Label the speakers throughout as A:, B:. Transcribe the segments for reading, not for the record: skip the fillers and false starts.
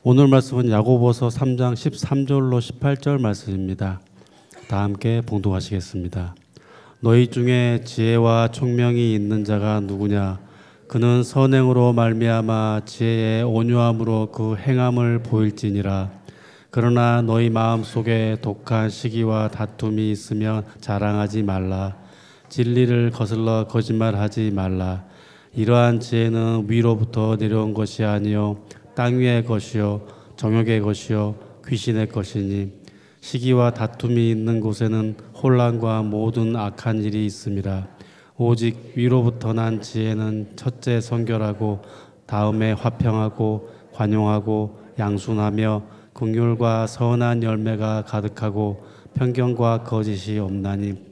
A: 오늘 말씀은 야고보서 3장 13절로 18절 말씀입니다. 다 함께 봉독하시겠습니다. 너희 중에 지혜와 총명이 있는 자가 누구냐? 그는 선행으로 말미암아 지혜의 온유함으로 그 행함을 보일지니라. 그러나 너희 마음속에 독한 시기와 다툼이 있으면 자랑하지 말라. 진리를 거슬러 거짓말하지 말라. 이러한 지혜는 위로부터 내려온 것이 아니요 땅 위의 것이요 정욕의 것이요 귀신의 것이니 시기와 다툼이 있는 곳에는 혼란과 모든 악한 일이 있음이라. 오직 위로부터 난 지혜는 첫째 성결하고 다음에 화평하고 관용하고 양순하며 긍휼과 선한 열매가 가득하고 편견과 거짓이 없나니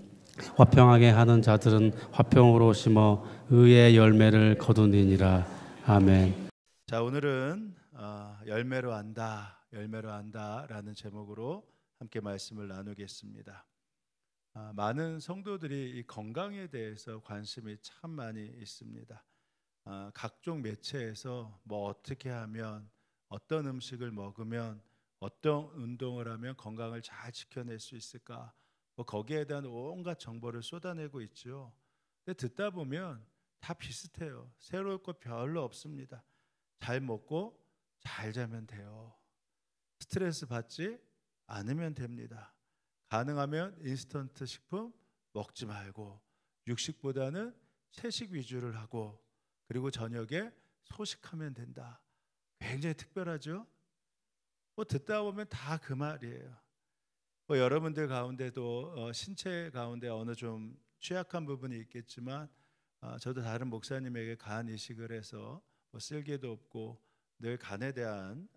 A: 화평하게 하는 자들은 화평으로 심어 의의 열매를 거두니라. 아멘.
B: 자, 오늘은 열매로 안다라는 제목으로 함께 말씀을 나누겠습니다. 많은 성도들이 이 건강에 대해서 관심이 참 많이 있습니다. 각종 매체에서 뭐 어떻게 하면, 어떤 음식을 먹으면, 어떤 운동을 하면 건강을 잘 지켜낼 수 있을까, 뭐 거기에 대한 온갖 정보를 쏟아내고 있죠. 근데 듣다 보면 다 비슷해요. 새로울 것 별로 없습니다. 잘 먹고 잘 자면 돼요. 스트레스 받지 않으면 됩니다. 가능하면 인스턴트 식품 먹지 말고 육식보다는 채식 위주를 하고, 그리고 저녁에 소식하면 된다. 굉장히 특별하죠? 뭐 듣다 보면 다 그 말이에요. 뭐 여러분들 가운데도 신체 가운데 어느 좀 취약한 부분이 있겠지만, 저도 다른 목사님에게 간 이식을 해서 뭐 쓸개도 없고 늘 간에 대한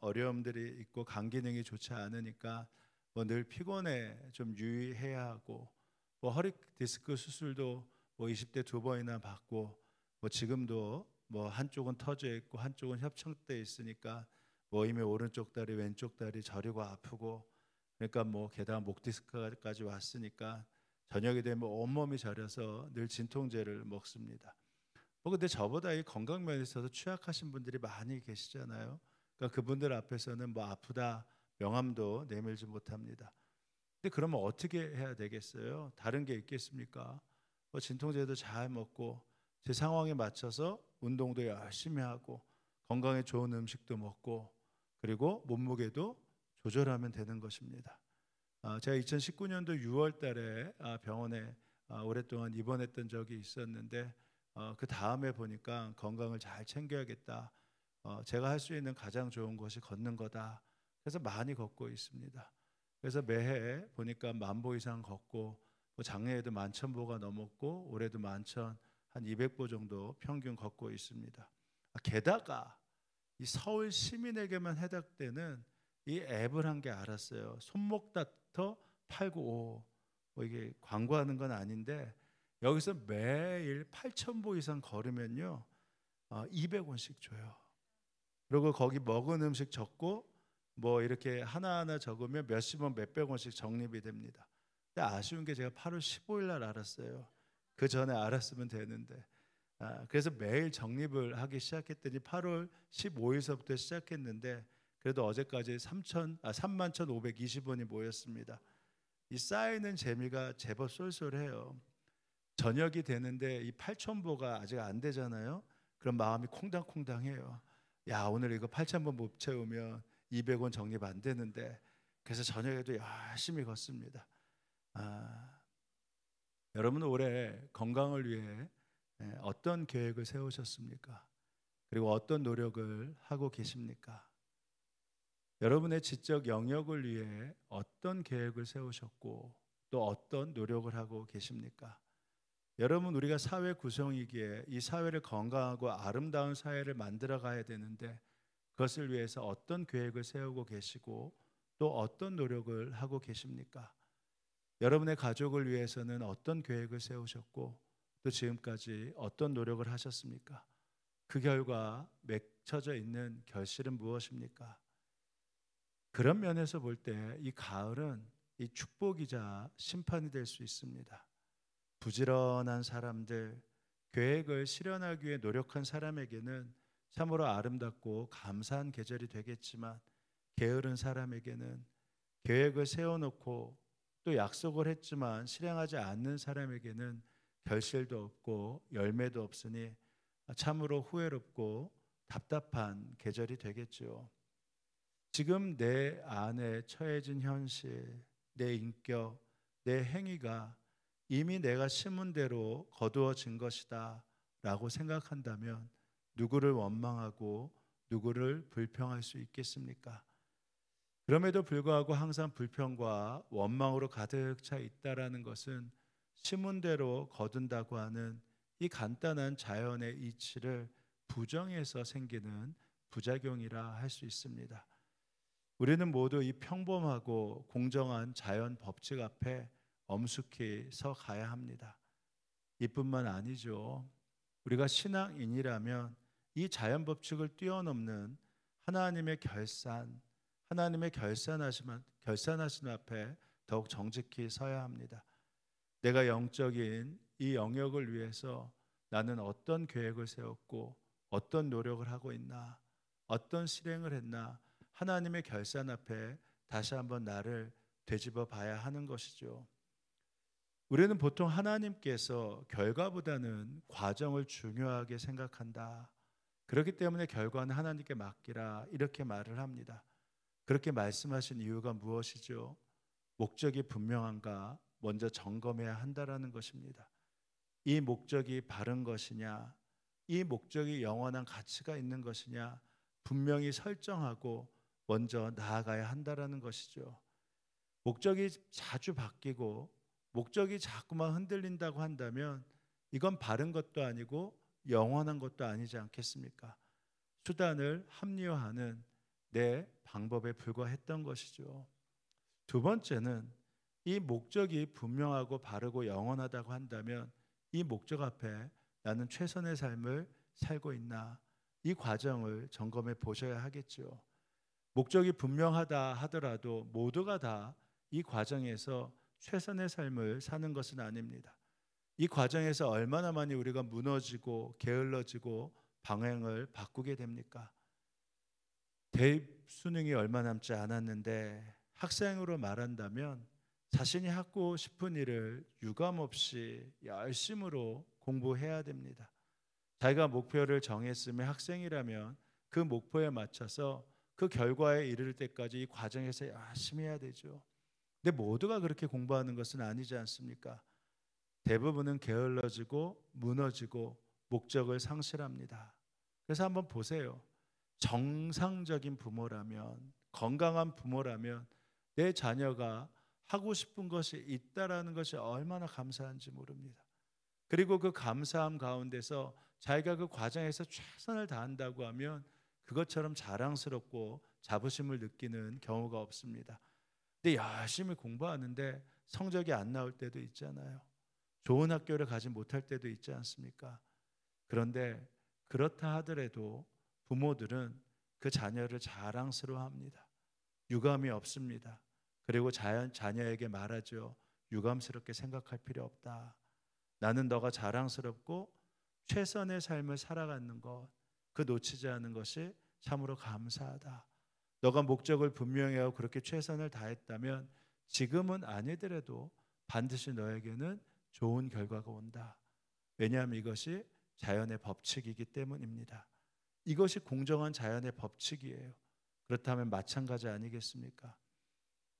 B: 어려움들이 있고 간 기능이 좋지 않으니까 뭐 늘 피곤해 좀 유의해야 하고, 뭐 허리 디스크 수술도 뭐 20대 2번이나 받고, 뭐 지금도 뭐 한쪽은 터져 있고 한쪽은 협착돼 있으니까 뭐 이미 오른쪽 다리 왼쪽 다리 저리고 아프고, 그러니까 뭐 게다가 목 디스크까지 왔으니까 저녁이 되면 온몸이 저려서 늘 진통제를 먹습니다. 근데 저보다 이 건강 면에 있어서 취약하신 분들이 많이 계시잖아요. 그러니까 그분들 앞에서는 뭐 아프다 명함도 내밀지 못합니다. 근데 그러면 어떻게 해야 되겠어요? 다른 게 있겠습니까? 뭐 진통제도 잘 먹고 제 상황에 맞춰서 운동도 열심히 하고 건강에 좋은 음식도 먹고, 그리고 몸무게도 조절하면 되는 것입니다. 제가 2019년도 6월 달에 병원에 오랫동안 입원했던 적이 있었는데, 그 다음에 보니까 건강을 잘 챙겨야겠다. 제가 할 수 있는 가장 좋은 것이 걷는 거다. 그래서 많이 걷고 있습니다. 그래서 매해 보니까 10,000보 이상 걷고, 작년에도 11,000보가 넘었고 올해도 11,000, 한 200보 정도 평균 걷고 있습니다. 게다가 이 서울 시민에게만 해당되는 이 앱을 한 게 알았어요. 손목닥터 895. 이게 광고하는 건 아닌데, 여기서 매일 8,000보 이상 걸으면요 200원씩 줘요. 그리고 거기 먹은 음식 적고 뭐 이렇게 하나하나 적으면 몇십 원 몇백 원씩 적립이 됩니다. 근데 아쉬운 게 제가 8월 15일 날 알았어요. 그 전에 알았으면 되는데, 그래서 매일 적립을 하기 시작했더니 8월 15일서부터 시작했는데 그래도 어제까지 31,520원이 모였습니다. 이 쌓이는 재미가 제법 쏠쏠해요. 저녁이 되는데 이 8,000보가 아직 안 되잖아요. 그럼 마음이 콩당콩당해요. 야, 오늘 이거 8,000보 못 채우면 200원 적립 안 되는데. 그래서 저녁에도 열심히 걷습니다. 여러분은 올해 건강을 위해 어떤 계획을 세우셨습니까? 그리고 어떤 노력을 하고 계십니까? 여러분의 지적 영역을 위해 어떤 계획을 세우셨고 또 어떤 노력을 하고 계십니까? 여러분, 우리가 사회 구성이기에 이 사회를 건강하고 아름다운 사회를 만들어 가야 되는데, 그것을 위해서 어떤 계획을 세우고 계시고 또 어떤 노력을 하고 계십니까? 여러분의 가족을 위해서는 어떤 계획을 세우셨고 또 지금까지 어떤 노력을 하셨습니까? 그 결과 맺혀져 있는 결실은 무엇입니까? 그런 면에서 볼 때 이 가을은 이 축복이자 심판이 될 수 있습니다. 부지런한 사람들, 계획을 실현하기 위해 노력한 사람에게는 참으로 아름답고 감사한 계절이 되겠지만 게으른 사람에게는 계획을 세워놓고 또 약속을 했지만 실행하지 않는 사람에게는 결실도 없고 열매도 없으니 참으로 후회롭고 답답한 계절이 되겠죠. 지금 내 안에 처해진 현실, 내 인격, 내 행위가 이미 내가 심은 대로 거두어진 것이다 라고 생각한다면 누구를 원망하고 누구를 불평할 수 있겠습니까? 그럼에도 불구하고 항상 불평과 원망으로 가득 차 있다라는 것은 심은 대로 거둔다고 하는 이 간단한 자연의 이치를 부정해서 생기는 부작용이라 할 수 있습니다. 우리는 모두 이 평범하고 공정한 자연 법칙 앞에 엄숙히 서 가야 합니다. 이뿐만 아니죠. 우리가 신앙인이라면 이 자연 법칙을 뛰어넘는 하나님의 결산하심 앞에 더욱 정직히 서야 합니다. 내가 영적인 이 영역을 위해서 나는 어떤 계획을 세웠고 어떤 노력을 하고 있나, 어떤 실행을 했나, 하나님의 결산 앞에 다시 한번 나를 되짚어 봐야 하는 것이죠. 우리는 보통 하나님께서 결과보다는 과정을 중요하게 생각한다. 그렇기 때문에 결과는 하나님께 맡기라 이렇게 말을 합니다. 그렇게 말씀하신 이유가 무엇이죠? 목적이 분명한가 먼저 점검해야 한다라는 것입니다. 이 목적이 바른 것이냐, 이 목적이 영원한 가치가 있는 것이냐 분명히 설정하고 먼저 나아가야 한다라는 것이죠. 목적이 자주 바뀌고 목적이 자꾸만 흔들린다고 한다면 이건 바른 것도 아니고 영원한 것도 아니지 않겠습니까? 수단을 합리화하는 내 방법에 불과했던 것이죠. 두 번째는 이 목적이 분명하고 바르고 영원하다고 한다면 이 목적 앞에 나는 최선의 삶을 살고 있나, 이 과정을 점검해 보셔야 하겠죠. 목적이 분명하다 하더라도 모두가 다 이 과정에서 최선의 삶을 사는 것은 아닙니다. 이 과정에서 얼마나 많이 우리가 무너지고 게을러지고 방향을 바꾸게 됩니까? 대입 수능이 얼마 남지 않았는데 학생으로 말한다면 자신이 하고 싶은 일을 유감없이 열심으로 공부해야 됩니다. 자기가 목표를 정했으면 학생이라면 그 목표에 맞춰서 그 결과에 이를 때까지 이 과정에서 열심히 해야 되죠. 근데 모두가 그렇게 공부하는 것은 아니지 않습니까? 대부분은 게을러지고 무너지고 목적을 상실합니다. 그래서 한번 보세요. 정상적인 부모라면, 건강한 부모라면 내 자녀가 하고 싶은 것이 있다라는 것이 얼마나 감사한지 모릅니다. 그리고 그 감사함 가운데서 자기가 그 과정에서 최선을 다한다고 하면 그것처럼 자랑스럽고 자부심을 느끼는 경우가 없습니다. 근데 열심히 공부하는데 성적이 안 나올 때도 있잖아요. 좋은 학교를 가지 못할 때도 있지 않습니까? 그런데 그렇다 하더라도 부모들은 그 자녀를 자랑스러워합니다. 유감이 없습니다. 그리고 자녀에게 말하죠. 유감스럽게 생각할 필요 없다. 나는 너가 자랑스럽고 최선의 삶을 살아가는 것, 그 놓치지 않은 것이 참으로 감사하다. 너가 목적을 분명히 하고 그렇게 최선을 다했다면 지금은 아니더라도 반드시 너에게는 좋은 결과가 온다. 왜냐하면 이것이 자연의 법칙이기 때문입니다. 이것이 공정한 자연의 법칙이에요. 그렇다면 마찬가지 아니겠습니까?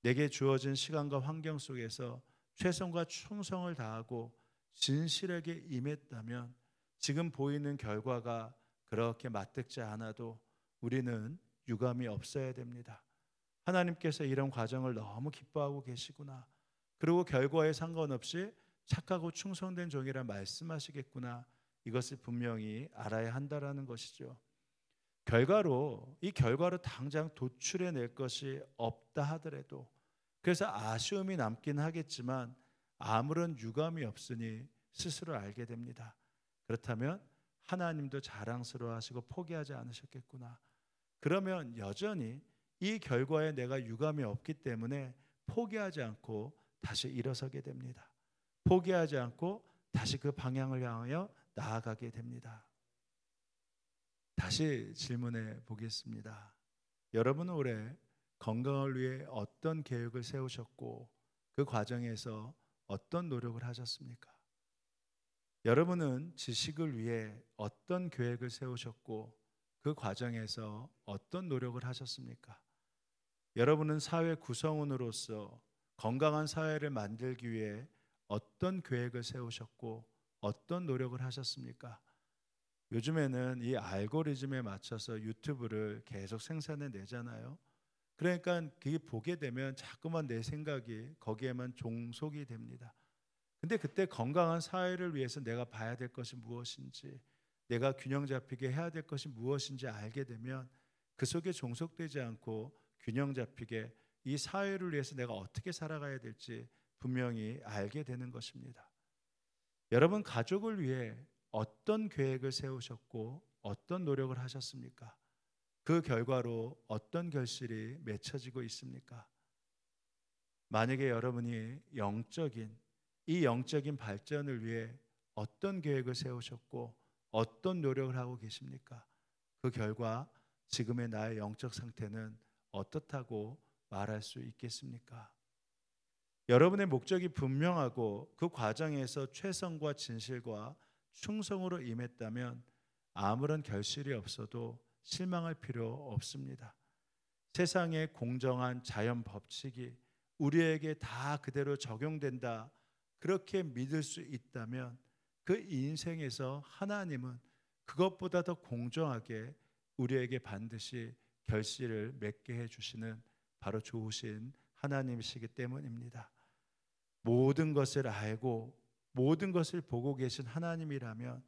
B: 내게 주어진 시간과 환경 속에서 최선과 충성을 다하고 진실하게 임했다면 지금 보이는 결과가 그렇게 맞득지 않아도 우리는 유감이 없어야 됩니다. 하나님께서 이런 과정을 너무 기뻐하고 계시구나. 그리고 결과에 상관없이 착하고 충성된 종이라 말씀하시겠구나. 이것을 분명히 알아야 한다라는 것이죠. 이 결과로 당장 도출해낼 것이 없다 하더라도 그래서 아쉬움이 남긴 하겠지만 아무런 유감이 없으니 스스로 알게 됩니다. 그렇다면 하나님도 자랑스러워하시고 포기하지 않으셨겠구나. 그러면 여전히 이 결과에 내가 유감이 없기 때문에 포기하지 않고 다시 일어서게 됩니다. 포기하지 않고 다시 그 방향을 향하여 나아가게 됩니다. 다시 질문해 보겠습니다. 여러분은 올해 건강을 위해 어떤 계획을 세우셨고 그 과정에서 어떤 노력을 하셨습니까? 여러분은 지식을 위해 어떤 계획을 세우셨고 그 과정에서 어떤 노력을 하셨습니까? 여러분은 사회 구성원으로서 건강한 사회를 만들기 위해 어떤 계획을 세우셨고 어떤 노력을 하셨습니까? 요즘에는 이 알고리즘에 맞춰서 유튜브를 계속 생산해 내잖아요. 그러니까 그게 보게 되면 자꾸만 내 생각이 거기에만 종속이 됩니다. 근데 그때 건강한 사회를 위해서 내가 봐야 될 것이 무엇인지, 내가 균형 잡히게 해야 될 것이 무엇인지 알게 되면 그 속에 종속되지 않고 균형 잡히게 이 사회를 위해서 내가 어떻게 살아가야 될지 분명히 알게 되는 것입니다. 여러분, 가족을 위해 어떤 계획을 세우셨고 어떤 노력을 하셨습니까? 그 결과로 어떤 결실이 맺혀지고 있습니까? 만약에 여러분이 이 영적인 발전을 위해 어떤 계획을 세우셨고 어떤 노력을 하고 계십니까? 그 결과 지금의 나의 영적 상태는 어떻다고 말할 수 있겠습니까? 여러분의 목적이 분명하고 그 과정에서 최선과 진실과 충성으로 임했다면 아무런 결실이 없어도 실망할 필요 없습니다. 세상의 공정한 자연 법칙이 우리에게 다 그대로 적용된다, 그렇게 믿을 수 있다면 그 인생에서 하나님은 그것보다 더 공정하게 우리에게 반드시 결실을 맺게 해주시는 바로 좋으신 하나님이시기 때문입니다. 모든 것을 알고 모든 것을 보고 계신 하나님이라면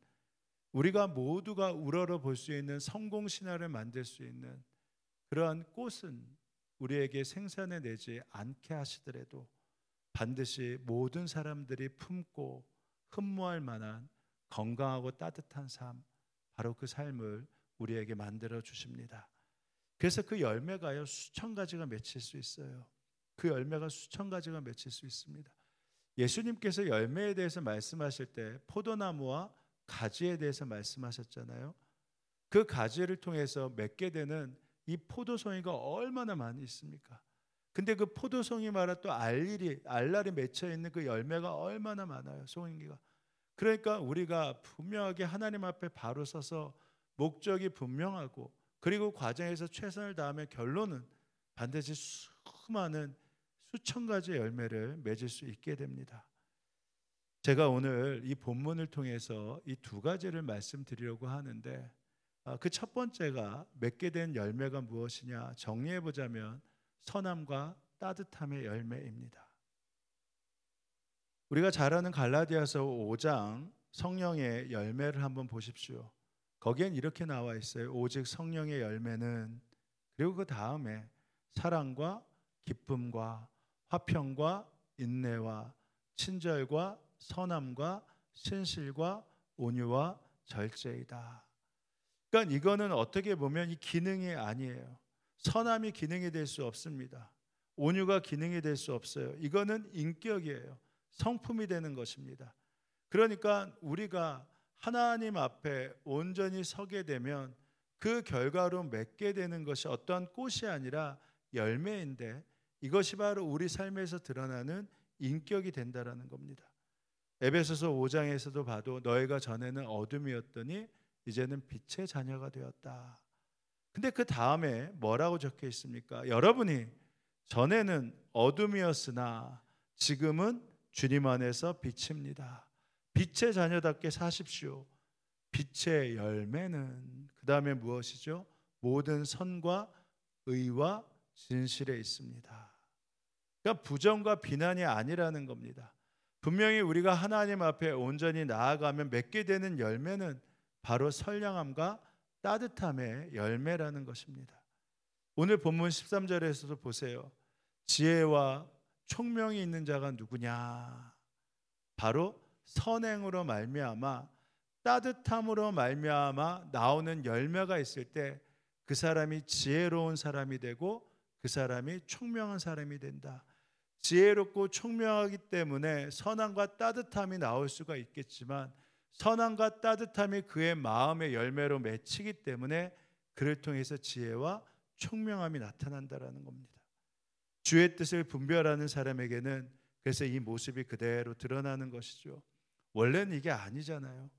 B: 우리가 모두가 우러러 볼 수 있는 성공 신화를 만들 수 있는 그러한 꽃은 우리에게 생산해내지 않게 하시더라도 반드시 모든 사람들이 품고 흠모할 만한 건강하고 따뜻한 삶, 바로 그 삶을 우리에게 만들어 주십니다. 그래서 그 열매가요 수천 가지가 맺힐 수 있어요. 그 열매가 수천 가지가 맺힐 수 있습니다. 예수님께서 열매에 대해서 말씀하실 때 포도나무와 가지에 대해서 말씀하셨잖아요. 그 가지를 통해서 맺게 되는 이 포도송이가 얼마나 많이 있습니까? 근데 그 포도송이 말아 또 알날이 맺혀 있는 그 열매가 얼마나 많아요, 송이가. 그러니까 우리가 분명하게 하나님 앞에 바로 서서 목적이 분명하고 그리고 과정에서 최선을 다하면 결론은 반드시 수많은 수천 가지 열매를 맺을 수 있게 됩니다. 제가 오늘 이 본문을 통해서 이 두 가지를 말씀드리려고 하는데 그 첫 번째가 맺게 된 열매가 무엇이냐 정리해 보자면 선함과 따뜻함의 열매입니다. 우리가 잘 아는 갈라디아서 5장 성령의 열매를 한번 보십시오. 거기엔 이렇게 나와 있어요. 오직 성령의 열매는, 그리고 그 다음에 사랑과 기쁨과 화평과 인내와 친절과 선함과 신실과 온유와 절제이다. 그러니까 이거는 어떻게 보면 이 기능이 아니에요. 선함이 기능이 될 수 없습니다. 온유가 기능이 될 수 없어요. 이거는 인격이에요. 성품이 되는 것입니다. 그러니까 우리가 하나님 앞에 온전히 서게 되면 그 결과로 맺게 되는 것이 어떠한 꽃이 아니라 열매인데 이것이 바로 우리 삶에서 드러나는 인격이 된다라는 겁니다. 에베소서 5장에서도 봐도 너희가 전에는 어둠이었더니 이제는 빛의 자녀가 되었다. 근데 그 다음에 뭐라고 적혀 있습니까? 여러분이 전에는 어둠이었으나 지금은 주님 안에서 빛입니다. 빛의 자녀답게 사십시오. 빛의 열매는 그 다음에 무엇이죠? 모든 선과 의와 진실에 있습니다. 그러니까 부정과 비난이 아니라는 겁니다. 분명히 우리가 하나님 앞에 온전히 나아가면 맺게 되는 열매는 바로 선량함과 따뜻함의 열매라는 것입니다. 오늘 본문 13절에서도 보세요. 지혜와 총명이 있는 자가 누구냐? 바로 선행으로 말미암아 따뜻함으로 말미암아 나오는 열매가 있을 때 그 사람이 지혜로운 사람이 되고 그 사람이 총명한 사람이 된다. 지혜롭고 총명하기 때문에 선함과 따뜻함이 나올 수가 있겠지만 선함과 따뜻함이 그의 마음의 열매로 맺히기 때문에 그를 통해서 지혜와 총명함이 나타난다라는 겁니다. 주의 뜻을 분별하는 사람에게는 그래서 이 모습이 그대로 드러나는 것이죠. 원래는 이게 아니잖아요.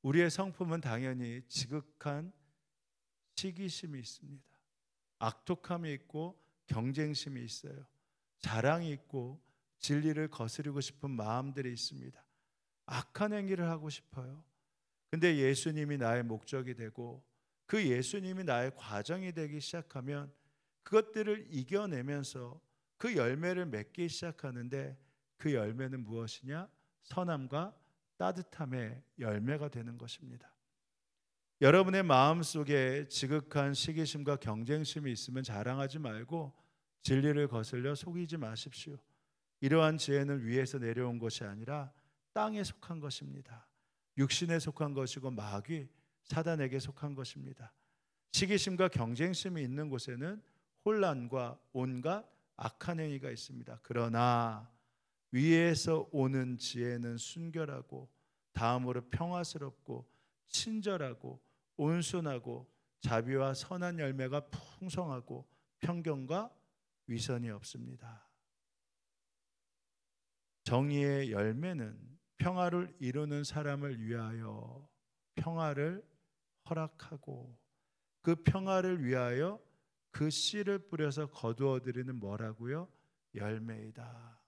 B: 우리의 성품은 당연히 지극한 시기심이 있습니다. 악독함이 있고 경쟁심이 있어요. 자랑이 있고 진리를 거스르고 싶은 마음들이 있습니다. 악한 행위를 하고 싶어요. 근데 예수님이 나의 목적이 되고 그 예수님이 나의 과정이 되기 시작하면 그것들을 이겨내면서 그 열매를 맺기 시작하는데 그 열매는 무엇이냐? 선함과 따뜻함의 열매가 되는 것입니다. 여러분의 마음속에 지극한 시기심과 경쟁심이 있으면 자랑하지 말고 진리를 거슬려 속이지 마십시오. 이러한 지혜는 위에서 내려온 것이 아니라 땅에 속한 것입니다. 육신에 속한 것이고 마귀 사단에게 속한 것입니다. 시기심과 경쟁심이 있는 곳에는 혼란과 온갖 악한 행위가 있습니다. 그러나 위에서 오는 지혜는 순결하고 다음으로 평화스럽고 친절하고 온순하고 자비와 선한 열매가 풍성하고 편견과 위선이 없습니다. 정의의 열매는 평화를 이루는 사람을 위하여 평화를 허락하고 그 평화를 위하여 그 씨를 뿌려서 거두어들이는 뭐라고요? 열매이다.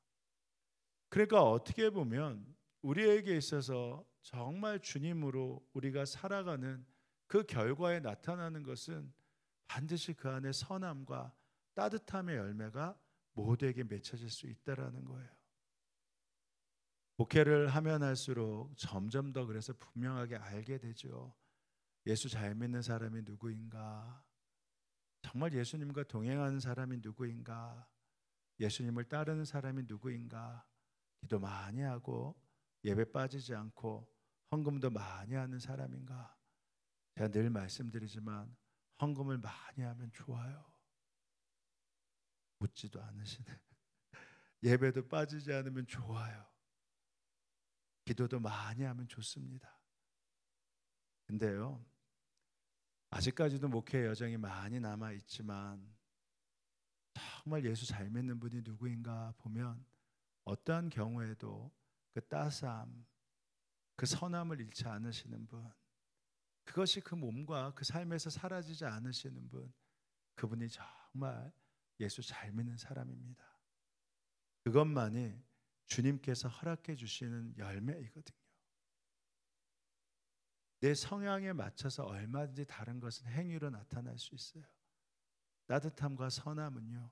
B: 그러니까 어떻게 보면 우리에게 있어서 정말 주님으로 우리가 살아가는 그 결과에 나타나는 것은 반드시 그 안에 선함과 따뜻함의 열매가 모두에게 맺혀질 수 있다라는 거예요. 목회를 하면 할수록 점점 더 그래서 분명하게 알게 되죠. 예수 잘 믿는 사람이 누구인가? 정말 예수님과 동행하는 사람이 누구인가? 예수님을 따르는 사람이 누구인가? 기도 많이 하고 예배 빠지지 않고 헌금도 많이 하는 사람인가? 제가 늘 말씀드리지만 헌금을 많이 하면 좋아요. 묻지도 않으시네. 예배도 빠지지 않으면 좋아요. 기도도 많이 하면 좋습니다. 근데요, 아직까지도 목회 여정이 많이 남아 있지만 정말 예수 잘 믿는 분이 누구인가 보면 어떠한 경우에도 그 따스함, 그 선함을 잃지 않으시는 분, 그것이 그 몸과 그 삶에서 사라지지 않으시는 분, 그분이 정말 예수 잘 믿는 사람입니다. 그것만이 주님께서 허락해 주시는 열매이거든요. 내 성향에 맞춰서 얼마든지 다른 것은 행위로 나타날 수 있어요. 따뜻함과 선함은요,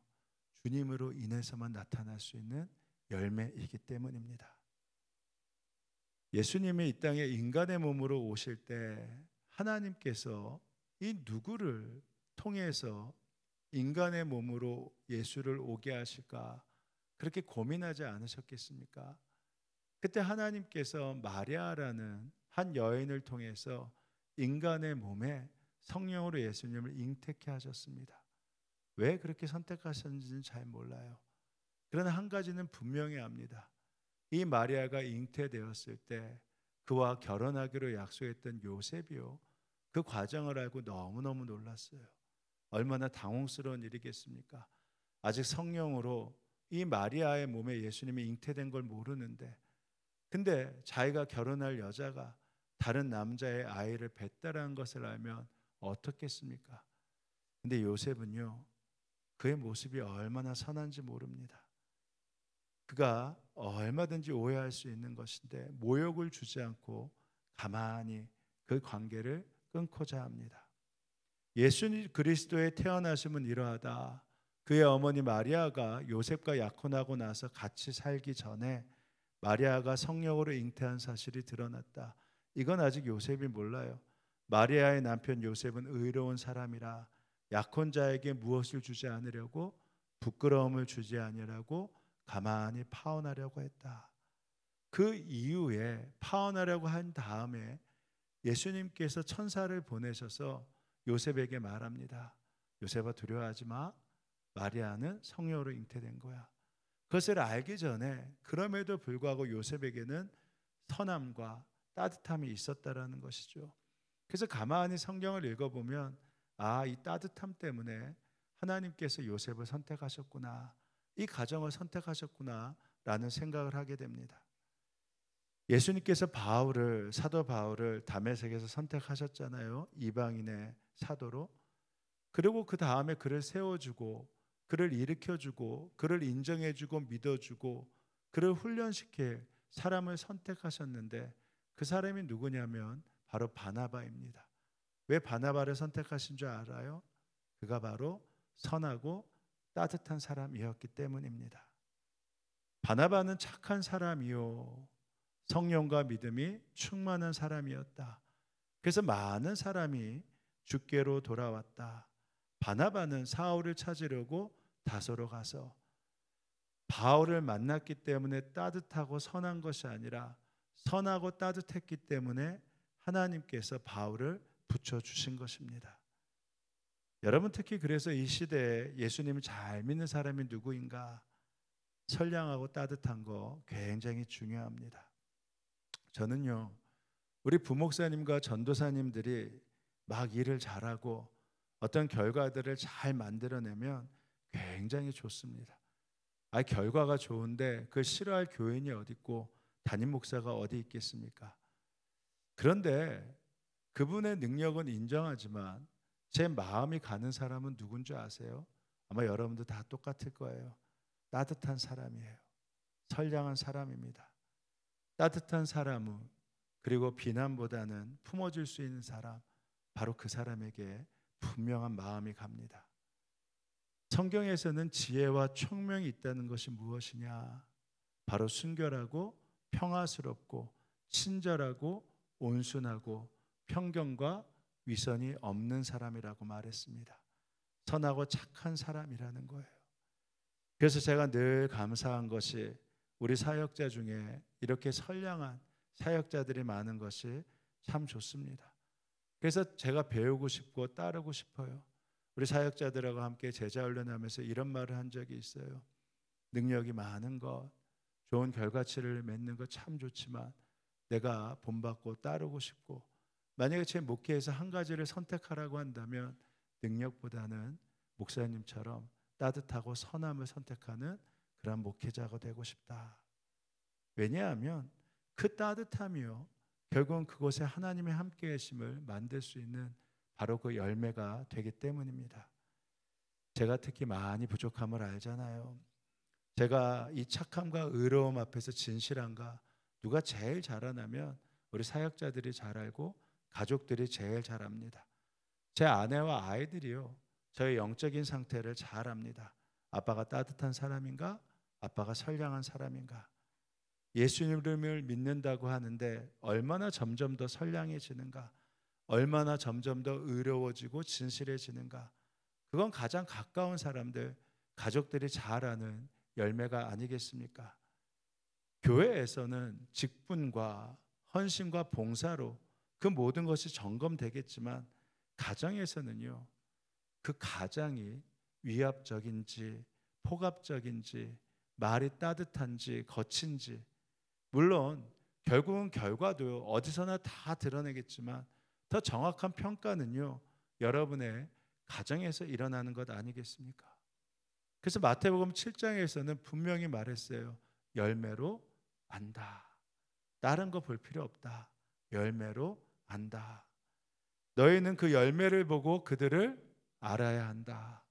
B: 주님으로 인해서만 나타날 수 있는 열매이기 때문입니다. 예수님이 이 땅에 인간의 몸으로 오실 때 하나님께서 이 누구를 통해서 인간의 몸으로 예수를 오게 하실까 그렇게 고민하지 않으셨겠습니까? 그때 하나님께서 마리아라는 한 여인을 통해서 인간의 몸에 성령으로 예수님을 잉태케 하셨습니다. 왜 그렇게 선택하셨는지는 잘 몰라요. 그러나 한 가지는 분명히 압니다. 이 마리아가 잉태되었을 때 그와 결혼하기로 약속했던 요셉이요, 그 과정을 알고 너무너무 놀랐어요. 얼마나 당혹스러운 일이겠습니까? 아직 성령으로 이 마리아의 몸에 예수님이 잉태된 걸 모르는데, 근데 자기가 결혼할 여자가 다른 남자의 아이를 뱄다라는 것을 알면 어떻겠습니까? 근데 요셉은요, 그의 모습이 얼마나 선한지 모릅니다. 그가 얼마든지 오해할 수 있는 것인데 모욕을 주지 않고 가만히 그 관계를 끊고자 합니다. 예수 그리스도의 태어나심은 이러하다. 그의 어머니 마리아가 요셉과 약혼하고 나서 같이 살기 전에 마리아가 성령으로 잉태한 사실이 드러났다. 이건 아직 요셉이 몰라요. 마리아의 남편 요셉은 의로운 사람이라 약혼자에게 무엇을 주지 않으려고, 부끄러움을 주지 아니라고 가만히 파혼하려고 했다. 그 이후에 파혼하려고 한 다음에 예수님께서 천사를 보내셔서 요셉에게 말합니다. 요셉아, 두려워하지 마. 마리아는 성령으로 잉태된 거야. 그것을 알기 전에 그럼에도 불구하고 요셉에게는 선함과 따뜻함이 있었다라는 것이죠. 그래서 가만히 성경을 읽어보면 이 따뜻함 때문에 하나님께서 요셉을 선택하셨구나, 이 가정을 선택하셨구나 라는 생각을 하게 됩니다. 예수님께서 사도 바울을 다메섹에서 선택하셨잖아요. 이방인의 사도로. 그리고 그 다음에 그를 세워주고 그를 일으켜주고 그를 인정해주고 믿어주고 그를 훈련시킬 사람을 선택하셨는데, 그 사람이 누구냐면 바로 바나바입니다. 왜 바나바를 선택하신 줄 알아요? 그가 바로 선하고 따뜻한 사람이었기 때문입니다. 바나바는 착한 사람이요, 성령과 믿음이 충만한 사람이었다. 그래서 많은 사람이 주께로 돌아왔다. 바나바는 사울을 찾으려고 다소로 가서 바울을 만났기 때문에 따뜻하고 선한 것이 아니라 선하고 따뜻했기 때문에 하나님께서 바울을 붙여주신 것입니다. 여러분, 특히 그래서 이 시대에 예수님을 잘 믿는 사람이 누구인가? 선량하고 따뜻한 거 굉장히 중요합니다. 저는요, 우리 부목사님과 전도사님들이 막 일을 잘하고 어떤 결과들을 잘 만들어내면 굉장히 좋습니다. 결과가 좋은데 그걸 싫어할 교인이 어디 있고 담임 목사가 어디 있겠습니까? 그런데 그분의 능력은 인정하지만 제 마음이 가는 사람은 누군지 아세요? 아마 여러분도 다 똑같을 거예요. 따뜻한 사람이에요. 선량한 사람입니다. 따뜻한 사람은, 그리고 비난보다는 품어줄 수 있는 사람, 바로 그 사람에게 분명한 마음이 갑니다. 성경에서는 지혜와 총명이 있다는 것이 무엇이냐? 바로 순결하고 평화스럽고 친절하고 온순하고 편견과 위선이 없는 사람이라고 말했습니다. 선하고 착한 사람이라는 거예요. 그래서 제가 늘 감사한 것이 우리 사역자 중에 이렇게 선량한 사역자들이 많은 것이 참 좋습니다. 그래서 제가 배우고 싶고 따르고 싶어요. 우리 사역자들하고 함께 제자 훈련하면서 이런 말을 한 적이 있어요. 능력이 많은 것, 좋은 결과치를 맺는 것 참 좋지만 내가 본받고 따르고 싶고, 만약에 제 목회에서 한 가지를 선택하라고 한다면 능력보다는 목사님처럼 따뜻하고 선함을 선택하는 그런 목회자가 되고 싶다. 왜냐하면 그 따뜻함이요, 결국은 그곳에 하나님의 함께 계심을 만들 수 있는 바로 그 열매가 되기 때문입니다. 제가 특히 많이 부족함을 알잖아요. 제가 이 착함과 의로움 앞에서 진실한가, 누가 제일 잘하냐면 우리 사역자들이 잘 알고 가족들이 제일 잘 압니다. 제 아내와 아이들이요, 저의 영적인 상태를 잘 압니다. 아빠가 따뜻한 사람인가? 아빠가 선량한 사람인가? 예수님을 믿는다고 하는데 얼마나 점점 더 선량해지는가? 얼마나 점점 더 의로워지고 진실해지는가? 그건 가장 가까운 사람들, 가족들이 잘 아는 열매가 아니겠습니까? 교회에서는 직분과 헌신과 봉사로 그 모든 것이 점검되겠지만, 가정에서는요, 그 가장이 위압적인지 폭압적인지 말이 따뜻한지 거친지, 물론 결국은 결과도 어디서나 다 드러내겠지만 더 정확한 평가는요, 여러분의 가정에서 일어나는 것 아니겠습니까? 그래서 마태복음 7장에서는 분명히 말했어요. 열매로 안다. 다른 거 볼 필요 없다. 열매로 안다. 너희는 그 열매를 보고 그들을 알아야 한다.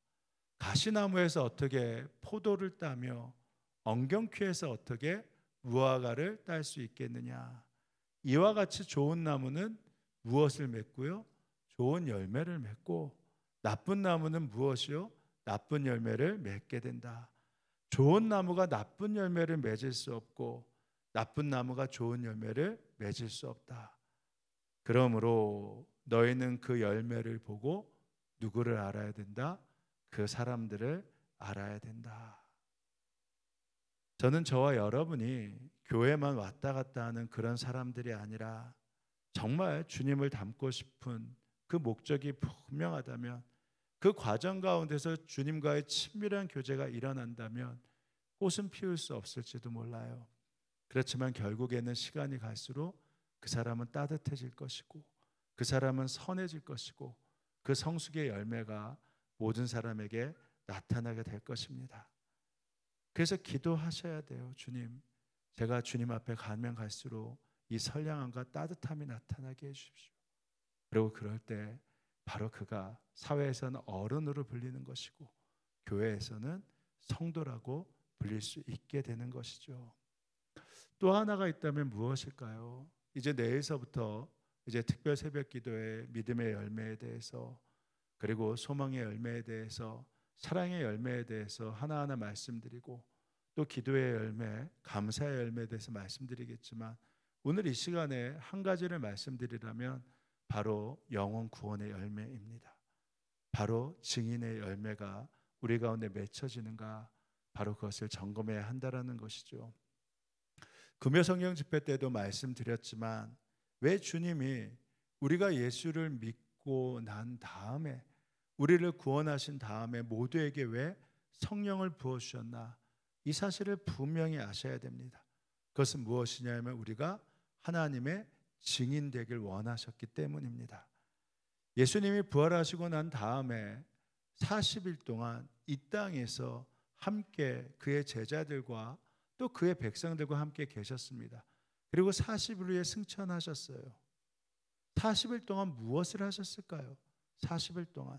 B: 가시나무에서 어떻게 포도를 따며 엉겅퀴에서 어떻게 무화과를 딸 수 있겠느냐? 이와 같이 좋은 나무는 무엇을 맺고요? 좋은 열매를 맺고, 나쁜 나무는 무엇이요? 나쁜 열매를 맺게 된다. 좋은 나무가 나쁜 열매를 맺을 수 없고 나쁜 나무가 좋은 열매를 맺을 수 없다. 그러므로 너희는 그 열매를 보고 누구를 알아야 된다? 그 사람들을 알아야 된다. 저는 저와 여러분이 교회만 왔다 갔다 하는 그런 사람들이 아니라 정말 주님을 닮고 싶은 그 목적이 분명하다면, 그 과정 가운데서 주님과의 친밀한 교제가 일어난다면 꽃은 피울 수 없을지도 몰라요. 그렇지만 결국에는 시간이 갈수록 그 사람은 따뜻해질 것이고 그 사람은 선해질 것이고 그 성숙의 열매가 모든 사람에게 나타나게 될 것입니다. 그래서 기도하셔야 돼요. 주님, 제가 주님 앞에 가면 갈수록 이 선량함과 따뜻함이 나타나게 해주십시오. 그리고 그럴 때 바로 그가 사회에서는 어른으로 불리는 것이고 교회에서는 성도라고 불릴 수 있게 되는 것이죠. 또 하나가 있다면 무엇일까요? 이제 내일서부터 이제 특별 새벽 기도의 믿음의 열매에 대해서 그리고 소망의 열매에 대해서 사랑의 열매에 대해서 하나하나 말씀드리고 또 기도의 열매, 감사의 열매에 대해서 말씀드리겠지만 오늘 이 시간에 한 가지를 말씀드리라면 바로 영혼 구원의 열매입니다. 바로 증인의 열매가 우리 가운데 맺혀지는가, 바로 그것을 점검해야 한다라는 것이죠. 금요 성령 집회 때도 말씀드렸지만 왜 주님이 우리가 예수를 믿고 난 다음에 우리를 구원하신 다음에 모두에게 왜 성령을 부어주셨나, 이 사실을 분명히 아셔야 됩니다. 그것은 무엇이냐면 우리가 하나님의 증인 되길 원하셨기 때문입니다. 예수님이 부활하시고 난 다음에 40일 동안 이 땅에서 함께 그의 제자들과 또 그의 백성들과 함께 계셨습니다. 그리고 40일 후에 승천하셨어요. 40일 동안 무엇을 하셨을까요? 40일 동안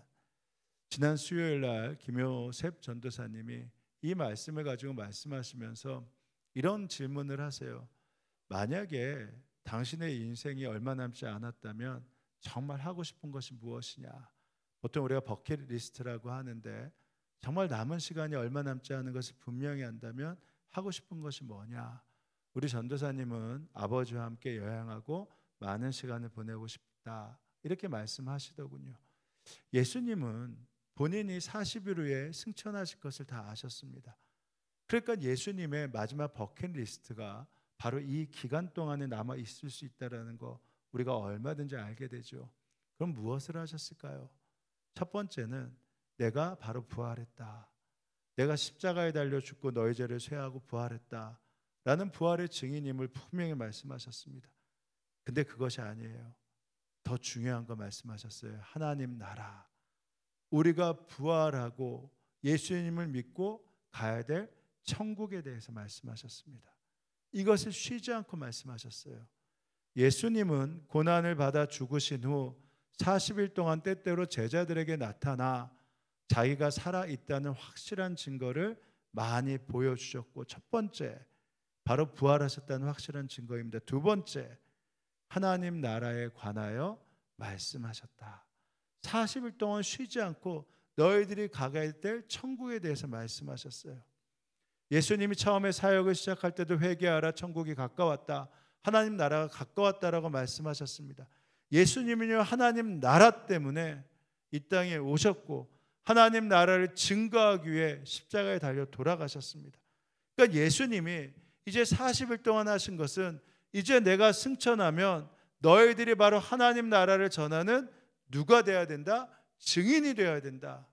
B: 지난 수요일 날 김효셉 전도사님이 이 말씀을 가지고 말씀하시면서 이런 질문을 하세요. 만약에 당신의 인생이 얼마 남지 않았다면 정말 하고 싶은 것이 무엇이냐? 보통 우리가 버킷리스트라고 하는데 정말 남은 시간이 얼마 남지 않은 것을 분명히 안다면 하고 싶은 것이 뭐냐? 우리 전도사님은 아버지와 함께 여행하고 많은 시간을 보내고 싶다, 이렇게 말씀하시더군요. 예수님은 본인이 40일 후에 승천하실 것을 다 아셨습니다. 그러니까 예수님의 마지막 버킷리스트가 바로 이 기간 동안에 남아 있을 수 있다는 거 우리가 얼마든지 알게 되죠. 그럼 무엇을 하셨을까요? 첫 번째는 내가 바로 부활했다, 내가 십자가에 달려 죽고 너희 죄를 쇠하고 부활했다 라는 부활의 증인임을 분명히 말씀하셨습니다. 근데 그것이 아니에요. 더 중요한 거 말씀하셨어요. 하나님 나라, 우리가 부활하고 예수님을 믿고 가야 될 천국에 대해서 말씀하셨습니다. 이것을 쉬지 않고 말씀하셨어요. 예수님은 고난을 받아 죽으신 후 40일 동안 때때로 제자들에게 나타나 자기가 살아있다는 확실한 증거를 많이 보여주셨고, 첫 번째 바로 부활하셨다는 확실한 증거입니다. 두 번째, 하나님 나라에 관하여 말씀하셨다. 40일 동안 쉬지 않고 너희들이 가야 될 천국에 대해서 말씀하셨어요. 예수님이 처음에 사역을 시작할 때도 회개하라, 천국이 가까웠다, 하나님 나라가 가까웠다라고 말씀하셨습니다. 예수님은요, 하나님 나라 때문에 이 땅에 오셨고 하나님 나라를 증거하기 위해 십자가에 달려 돌아가셨습니다. 그러니까 예수님이 이제 40일 동안 하신 것은 이제 내가 승천하면 너희들이 바로 하나님 나라를 전하는 누가 되어야 된다? 증인이 되어야 된다.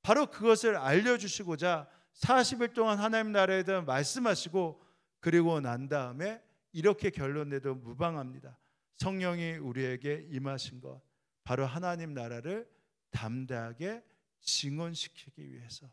B: 바로 그것을 알려주시고자 40일 동안 하나님 나라에 대해 말씀하시고, 그리고 난 다음에 이렇게 결론 내도 무방합니다. 성령이 우리에게 임하신 것, 바로 하나님 나라를 담대하게 증언시키기 위해서,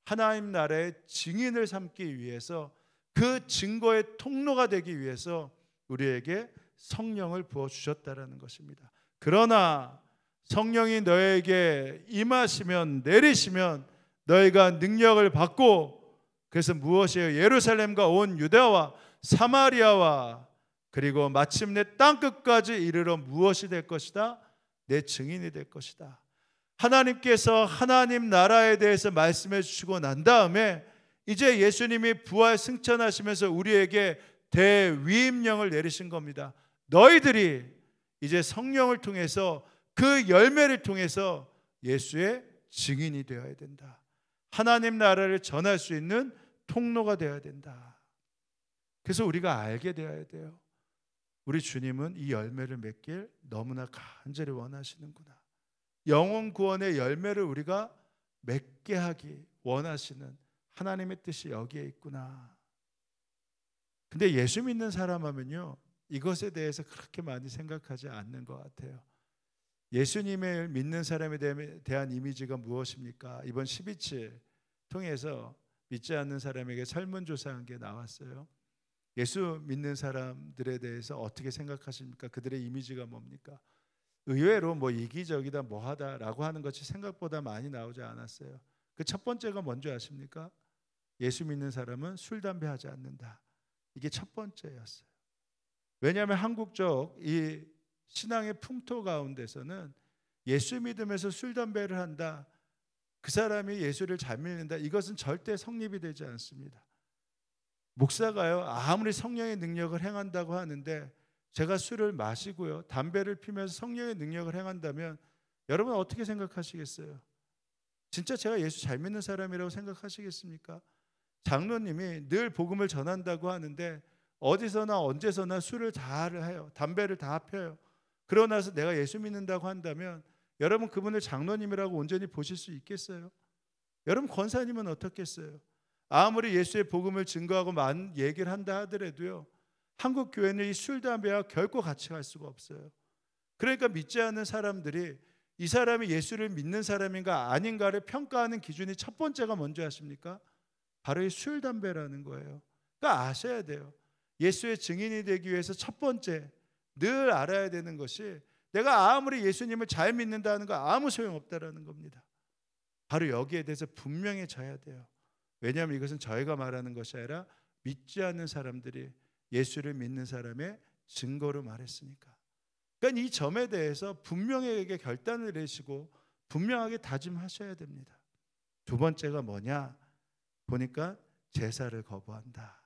B: 하나님 나라의 증인을 삼기 위해서, 그 증거의 통로가 되기 위해서 우리에게 성령을 부어주셨다라는 것입니다. 그러나 성령이 너에게 임하시면, 내리시면 너희가 능력을 받고, 그래서 무엇이에요? 예루살렘과 온 유대와 사마리아와 그리고 마침내 땅끝까지 이르러 무엇이 될 것이다? 내 증인이 될 것이다. 하나님께서 하나님 나라에 대해서 말씀해 주시고 난 다음에 이제 예수님이 부활 승천하시면서 우리에게 대위임령을 내리신 겁니다. 너희들이 이제 성령을 통해서, 그 열매를 통해서 예수의 증인이 되어야 된다. 하나님 나라를 전할 수 있는 통로가 되어야 된다. 그래서 우리가 알게 되어야 돼요. 우리 주님은 이 열매를 맺길 너무나 간절히 원하시는구나. 영혼 구원의 열매를 우리가 맺게 하기 원하시는 하나님의 뜻이 여기에 있구나. 근데 예수 믿는 사람 하면요, 이것에 대해서 그렇게 많이 생각하지 않는 것 같아요. 예수님을 믿는 사람에 대한 이미지가 무엇입니까? 이번 12.7 통해서 믿지 않는 사람에게 설문조사한 게 나왔어요. 예수 믿는 사람들에 대해서 어떻게 생각하십니까? 그들의 이미지가 뭡니까? 의외로 뭐 이기적이다 뭐하다라고 하는 것이 생각보다 많이 나오지 않았어요. 그 첫 번째가 뭔지 아십니까? 예수 믿는 사람은 술, 담배 하지 않는다. 이게 첫 번째였어요. 왜냐하면 한국적 이 신앙의 풍토 가운데서는 예수 믿으면서 술, 담배를 한다, 그 사람이 예수를 잘 믿는다, 이것은 절대 성립이 되지 않습니다. 목사가요, 아무리 성령의 능력을 행한다고 하는데 제가 술을 마시고요, 담배를 피면서 성령의 능력을 행한다면 여러분 어떻게 생각하시겠어요? 진짜 제가 예수 잘 믿는 사람이라고 생각하시겠습니까? 장로님이 늘 복음을 전한다고 하는데 어디서나 언제서나 술을 다 해요. 담배를 다 펴요. 그러고 나서 내가 예수 믿는다고 한다면 여러분 그분을 장로님이라고 온전히 보실 수 있겠어요? 여러분 권사님은 어떻겠어요? 아무리 예수의 복음을 증거하고 많은 얘기를 한다 하더라도요, 한국 교회는 이 술, 담배와 결코 같이 갈 수가 없어요. 그러니까 믿지 않는 사람들이 이 사람이 예수를 믿는 사람인가 아닌가를 평가하는 기준이 첫 번째가 뭔지 아십니까? 바로 이 술, 담배라는 거예요. 그러니까 아셔야 돼요. 예수의 증인이 되기 위해서 첫 번째 늘 알아야 되는 것이 내가 아무리 예수님을 잘 믿는다는 거 아무 소용없다라는 겁니다. 바로 여기에 대해서 분명히 져야 돼요. 왜냐하면 이것은 저희가 말하는 것이 아니라 믿지 않는 사람들이 예수를 믿는 사람의 증거로 말했으니까. 그러니까 이 점에 대해서 분명하게 결단을 내시고 분명하게 다짐하셔야 됩니다. 두 번째가 뭐냐? 보니까 제사를 거부한다.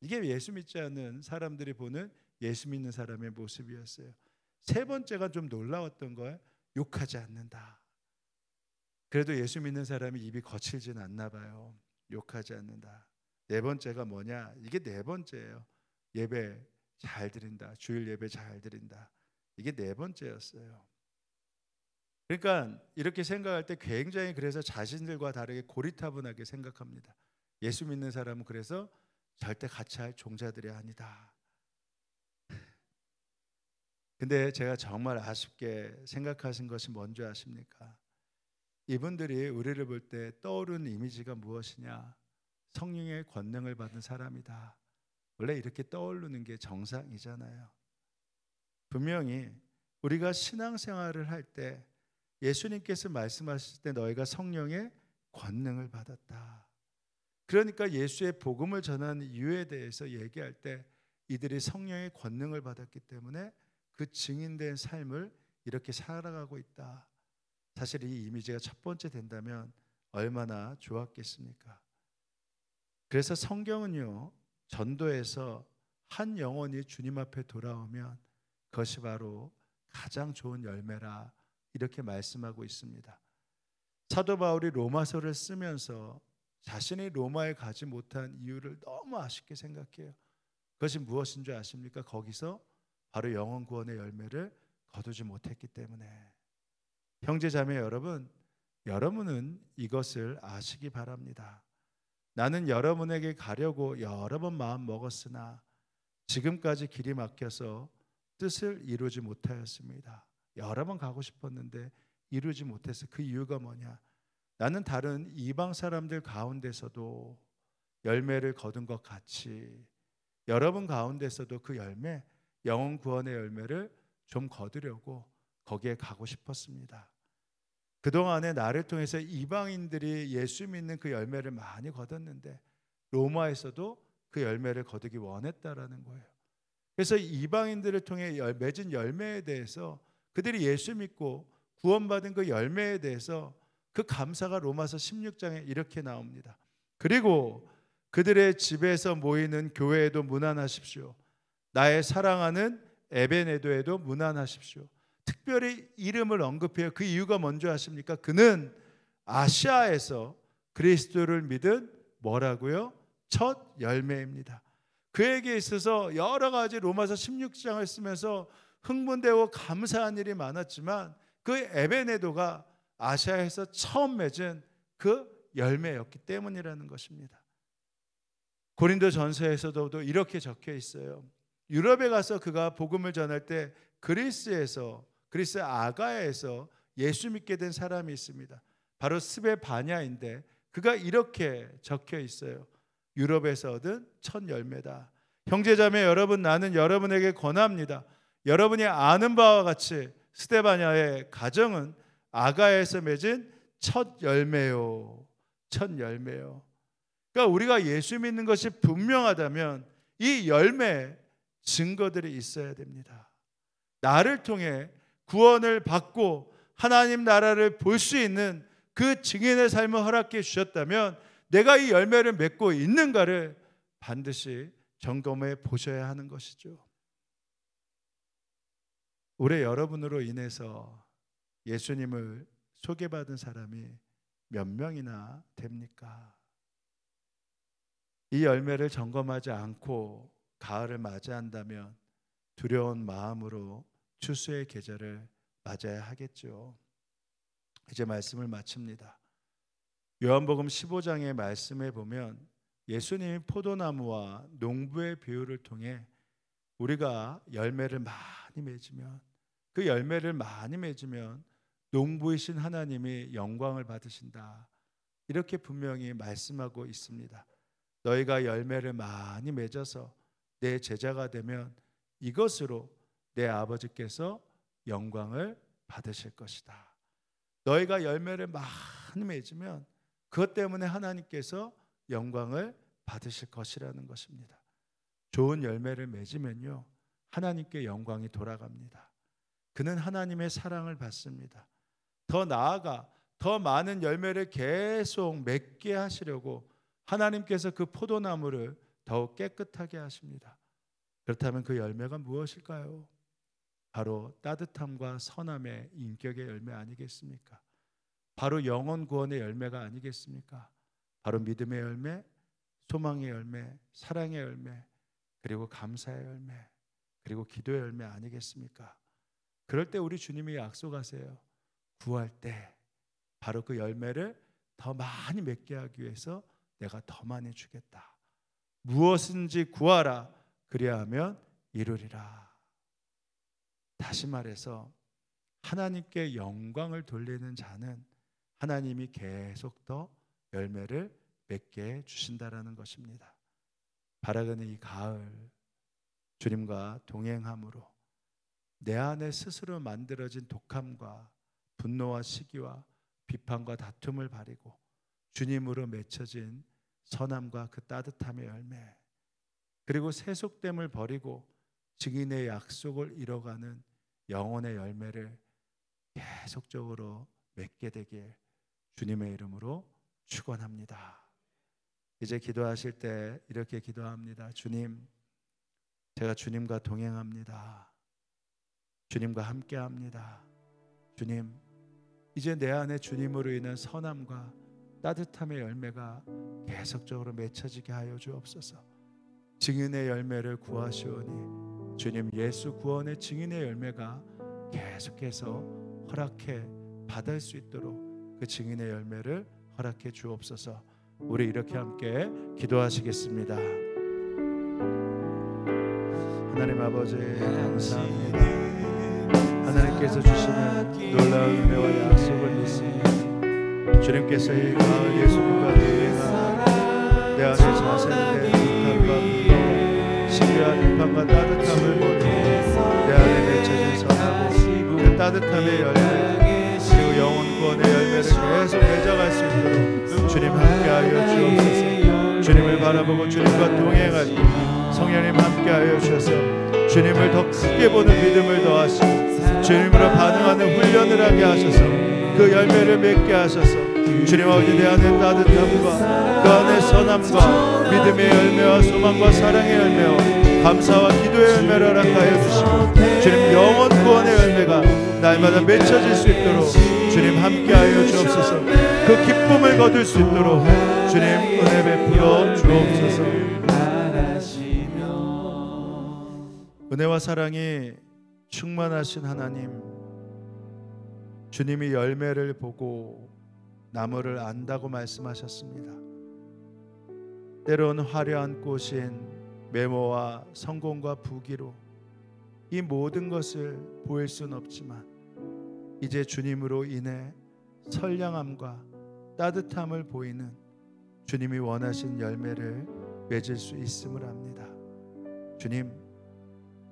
B: 이게 예수 믿지 않는 사람들이 보는 예수 믿는 사람의 모습이었어요. 세 번째가 좀 놀라웠던 거예요. 욕하지 않는다. 그래도 예수 믿는 사람이 입이 거칠진 않나 봐요. 욕하지 않는다. 네 번째가 뭐냐? 이게 네 번째예요. 예배 잘 드린다. 주일 예배 잘 드린다. 이게 네 번째였어요. 그러니까 이렇게 생각할 때 굉장히 그래서 자신들과 다르게 고리타분하게 생각합니다. 예수 믿는 사람은 그래서 절대 같이 할 종자들이 아니다. 근데 제가 정말 아쉽게 생각하신 것이 뭔지 아십니까? 이분들이 우리를 볼 때 떠오르는 이미지가 무엇이냐? 성령의 권능을 받은 사람이다. 원래 이렇게 떠오르는 게 정상이잖아요. 분명히 우리가 신앙생활을 할 때 예수님께서 말씀하실 때 너희가 성령의 권능을 받았다. 그러니까 예수의 복음을 전하는 이유에 대해서 얘기할 때 이들이 성령의 권능을 받았기 때문에 그 증인된 삶을 이렇게 살아가고 있다. 사실 이 이미지가 첫 번째 된다면 얼마나 좋았겠습니까? 그래서 성경은요, 전도에서 한 영혼이 주님 앞에 돌아오면 그것이 바로 가장 좋은 열매라 이렇게 말씀하고 있습니다. 사도 바울이 로마서를 쓰면서 자신이 로마에 가지 못한 이유를 너무 아쉽게 생각해요. 그것이 무엇인 줄 아십니까? 거기서 바로 영혼 구원의 열매를 거두지 못했기 때문에. 형제 자매 여러분, 여러분은 이것을 아시기 바랍니다. 나는 여러분에게 가려고 여러 번 마음 먹었으나 지금까지 길이 막혀서 뜻을 이루지 못하였습니다. 여러 번 가고 싶었는데 이루지 못해서 그 이유가 뭐냐? 나는 다른 이방 사람들 가운데서도 열매를 거둔 것 같이 여러분 가운데서도 그 열매, 영혼 구원의 열매를 좀 거두려고 거기에 가고 싶었습니다. 그동안에 나를 통해서 이방인들이 예수 믿는 그 열매를 많이 거뒀는데 로마에서도 그 열매를 거두기 원했다라는 거예요. 그래서 이방인들을 통해 맺은 열매에 대해서 그들이 예수 믿고 구원받은 그 열매에 대해서 그 감사가 로마서 16장에 이렇게 나옵니다. 그리고 그들의 집에서 모이는 교회에도 문안하십시오. 나의 사랑하는 에베네도에도 문안하십시오. 특별히 이름을 언급해요. 그 이유가 뭔지 아십니까? 그는 아시아에서 그리스도를 믿은 뭐라고요? 첫 열매입니다. 그에게 있어서 여러 가지 로마서 16장을 쓰면서 흥분되고 감사한 일이 많았지만 그 에베네도가 아시아에서 처음 맺은 그 열매였기 때문이라는 것입니다. 고린도 전서에서도 이렇게 적혀 있어요. 유럽에 가서 그가 복음을 전할 때 그리스 아가야에서 예수 믿게 된 사람이 있습니다. 바로 스베바냐인데 그가 이렇게 적혀 있어요. 유럽에서 얻은 첫 열매다. 형제자매 여러분, 나는 여러분에게 권합니다. 여러분이 아는 바와 같이 스데바냐의 가정은 아가야에서 맺은 첫 열매요. 첫 열매요. 그러니까 우리가 예수 믿는 것이 분명하다면 이 열매 증거들이 있어야 됩니다. 나를 통해 구원을 받고 하나님 나라를 볼 수 있는 그 증인의 삶을 허락해 주셨다면 내가 이 열매를 맺고 있는가를 반드시 점검해 보셔야 하는 것이죠. 올해 여러분으로 인해서 예수님을 소개받은 사람이 몇 명이나 됩니까? 이 열매를 점검하지 않고 가을을 맞이한다면 두려운 마음으로 추수의 계절을 맞아야 하겠죠. 이제 말씀을 마칩니다. 요한복음 15장의 말씀에 보면 예수님이 포도나무와 농부의 비유를 통해 우리가 열매를 많이 맺으면, 그 열매를 많이 맺으면 농부이신 하나님이 영광을 받으신다, 이렇게 분명히 말씀하고 있습니다. 너희가 열매를 많이 맺어서 내 제자가 되면 이것으로 내 아버지께서 영광을 받으실 것이다. 너희가 열매를 많이 맺으면 그것 때문에 하나님께서 영광을 받으실 것이라는 것입니다. 좋은 열매를 맺으면요, 하나님께 영광이 돌아갑니다. 그는 하나님의 사랑을 받습니다. 더 나아가 더 많은 열매를 계속 맺게 하시려고 하나님께서 그 포도나무를 더욱 깨끗하게 하십니다. 그렇다면 그 열매가 무엇일까요? 바로 따뜻함과 선함의 인격의 열매 아니겠습니까? 바로 영혼 구원의 열매가 아니겠습니까? 바로 믿음의 열매, 소망의 열매, 사랑의 열매, 그리고 감사의 열매, 그리고 기도의 열매 아니겠습니까? 그럴 때 우리 주님이 약속하세요. 구할 때 바로 그 열매를 더 많이 맺게 하기 위해서 내가 더 많이 주겠다. 무엇인지 구하라, 그리하면 이루리라. 다시 말해서 하나님께 영광을 돌리는 자는 하나님이 계속 더 열매를 맺게 주신다라는 것입니다. 바라는 이 가을 주님과 동행함으로 내 안에 스스로 만들어진 독함과 분노와 시기와 비판과 다툼을 버리고 주님으로 맺혀진 선함과 그 따뜻함의 열매, 그리고 세속됨을 버리고 증인의 약속을 이뤄가는 영혼의 열매를 계속적으로 맺게 되길 주님의 이름으로 축원합니다. 이제 기도하실 때 이렇게 기도합니다. 주님, 제가 주님과 동행합니다. 주님과 함께합니다. 주님, 이제 내 안에 주님으로 인한 선함과 따뜻함의 열매가 계속적으로 맺혀지게 하여 주옵소서. 증인의 열매를 구하시오니 주님, 예수 구원의 증인의 열매가 계속해서 허락해 받을 수 있도록 그 증인의 열매를 허락해 주옵소서. 우리 이렇게 함께 기도하시겠습니다. 하나님 아버지, 감사합니다. 하나님께서 주시는 놀라운 은혜와 약속을 믿습니다. 주님께서 이 가을 예수님과 동행하며 내 안에 자생된 독함과 분노, 시기와 비판과 따뜻함을 보니 내 안에 맺혀진 선하고 그 따뜻함의 열매, 그리고 영혼 구원의 열매를 계속 맺어갈 수 있도록 주님 함께하여 주옵소서. 주님을 바라보고 주님과 동행할 때 성령님 함께하여 주셔서 주님을 더 크게 보는 믿음을 더하시고 주님으로 반응하는 훈련을 하게 하셔서 그 열매를 맺게 하셔서 주님 아버지, 내 안에 따뜻함과 그 안에 선함과 믿음의 열매와 소망과 사랑의 열매와 감사와 기도의 열매를 허락하여 주시고 주님 영원 구원의 열매가 날마다 맺혀질 수 있도록 주님 함께하여 주옵소서. 그 기쁨을 거둘 수 있도록 주님 은혜 베풀어 주옵소서. 은혜와 사랑이 충만하신 하나님, 주님이 열매를 보고 나무를 안다고 말씀하셨습니다. 때론 화려한 꽃인 메모와 성공과 부귀로 이 모든 것을 보일 수는 없지만 이제 주님으로 인해 선량함과 따뜻함을 보이는 주님이 원하신 열매를 맺을 수 있음을 압니다. 주님,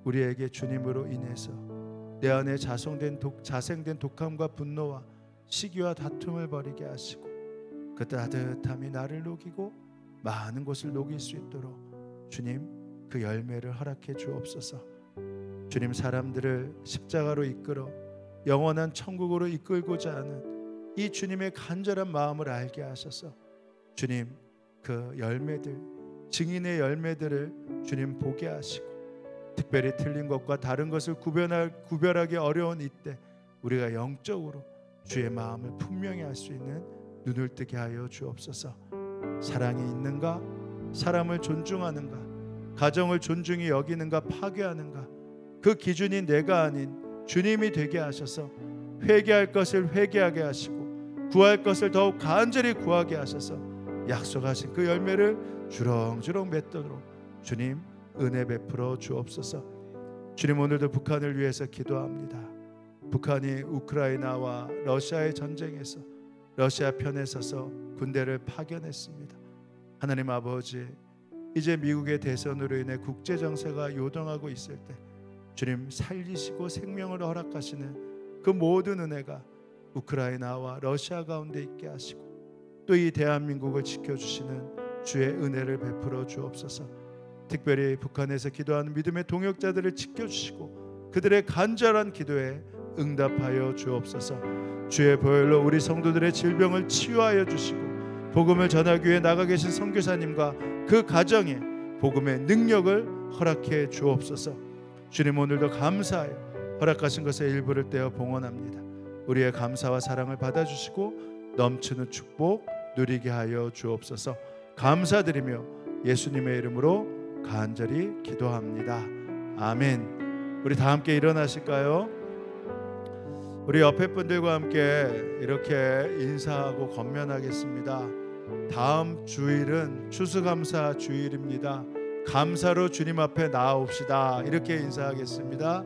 B: 우리에게 주님으로 인해서 내 안에 자생된 독함과 분노와 시기와 다툼을 버리게 하시고 그 따뜻함이 나를 녹이고 많은 곳을 녹일 수 있도록 주님 그 열매를 허락해 주옵소서. 주님, 사람들을 십자가로 이끌어 영원한 천국으로 이끌고자 하는 이 주님의 간절한 마음을 알게 하셔서 주님 그 열매들, 증인의 열매들을 주님 보게 하시고 특별히 틀린 것과 다른 것을 구별하기 어려운 이때 우리가 영적으로 주의 마음을 분명히 알 수 있는 눈을 뜨게 하여 주옵소서. 사랑이 있는가? 사람을 존중하는가? 가정을 존중히 여기는가? 파괴하는가? 그 기준이 내가 아닌 주님이 되게 하셔서 회개할 것을 회개하게 하시고 구할 것을 더욱 간절히 구하게 하셔서 약속하신 그 열매를 주렁주렁 맺도록 주님 은혜 베풀어 주옵소서. 주님, 오늘도 북한을 위해서 기도합니다. 북한이 우크라이나와 러시아의 전쟁에서 러시아 편에 서서 군대를 파견했습니다. 하나님 아버지, 이제 미국의 대선으로 인해 국제 정세가 요동하고 있을 때 주님 살리시고 생명을 허락하시는 그 모든 은혜가 우크라이나와 러시아 가운데 있게 하시고 또 이 대한민국을 지켜주시는 주의 은혜를 베풀어 주옵소서. 특별히 북한에서 기도하는 믿음의 동역자들을 지켜주시고 그들의 간절한 기도에 응답하여 주옵소서. 주의 보혈로 우리 성도들의 질병을 치유하여 주시고 복음을 전하기 위해 나가 계신 선교사님과 그 가정에 복음의 능력을 허락해 주옵소서. 주님, 오늘도 감사하여 허락하신 것의 일부를 떼어 봉헌합니다. 우리의 감사와 사랑을 받아주시고 넘치는 축복 누리게 하여 주옵소서. 감사드리며 예수님의 이름으로 간절히 기도합니다. 아멘. 우리 다 함께 일어나실까요? 우리 옆에 분들과 함께 이렇게 인사하고 권면하겠습니다. 다음 주일은 추수감사 주일입니다. 감사로 주님 앞에 나아옵시다. 이렇게 인사하겠습니다.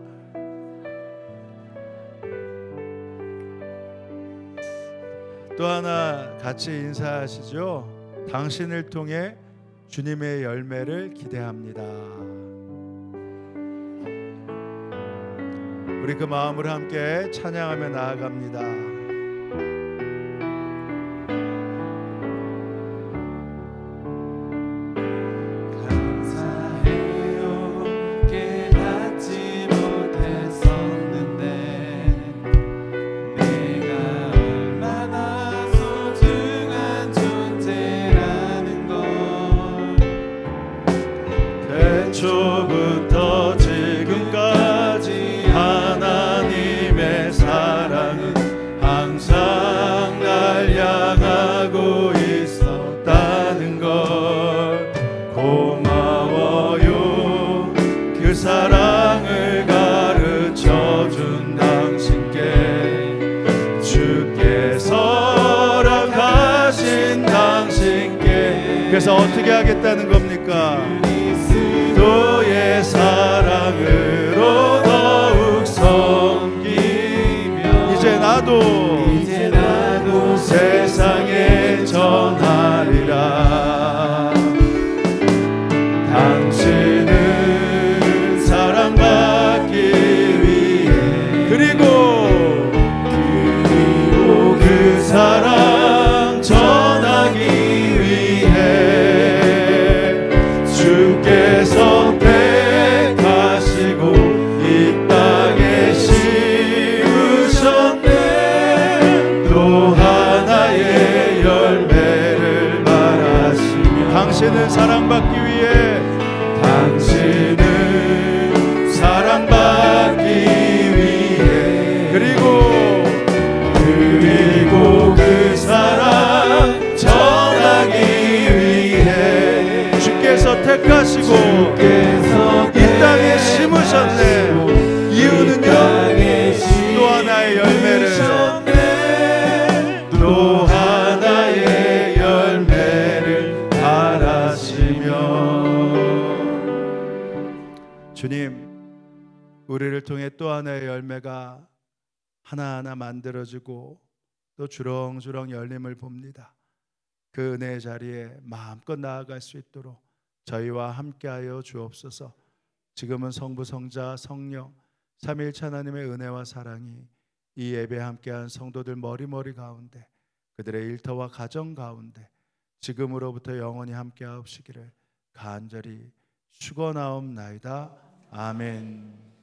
B: 또 하나 같이 인사하시죠. 당신을 통해 주님의 열매를 기대합니다. 우리 그 마음으로 함께 찬양하며 나아갑니다.
C: 초부터 지금까지 하나님의 사랑은 항상 날 향하고 있었다는 걸 고마워요. 그 사랑을 가르쳐준 당신께 주께서 허락하신 당신께
B: 그래서 어떻게 하겠다는 겁니까?
C: 그리스도의 사랑으로 더욱 섬기며 이제 나도 세상에 전하리라. 당신은 사랑받기 위해 그리고 그 사랑 전하기 위해 주께서 택하시고 이 땅에 심으셨네. 또 하나의 열매를 바라시며 당신은 사랑받기 위해 그리고 그 사랑 전하기 위해 주께서 택하시고 이 땅에 심으셨네. 이유는요, 또 하나의 열매를 바라시며
B: 주님, 우리를 통해 또 하나의 열매가 하나하나 만들어지고 또 주렁주렁 열림을 봅니다. 그 은혜의 자리에 마음껏 나아갈 수 있도록 저희와 함께하여 주옵소서. 지금은 성부, 성자, 성령 삼위일체 하나님의 은혜와 사랑이 이 예배에 함께한 성도들 머리머리 가운데, 그들의 일터와 가정 가운데 지금으로부터 영원히 함께하옵시기를 간절히 축원하옵나이다. 아멘.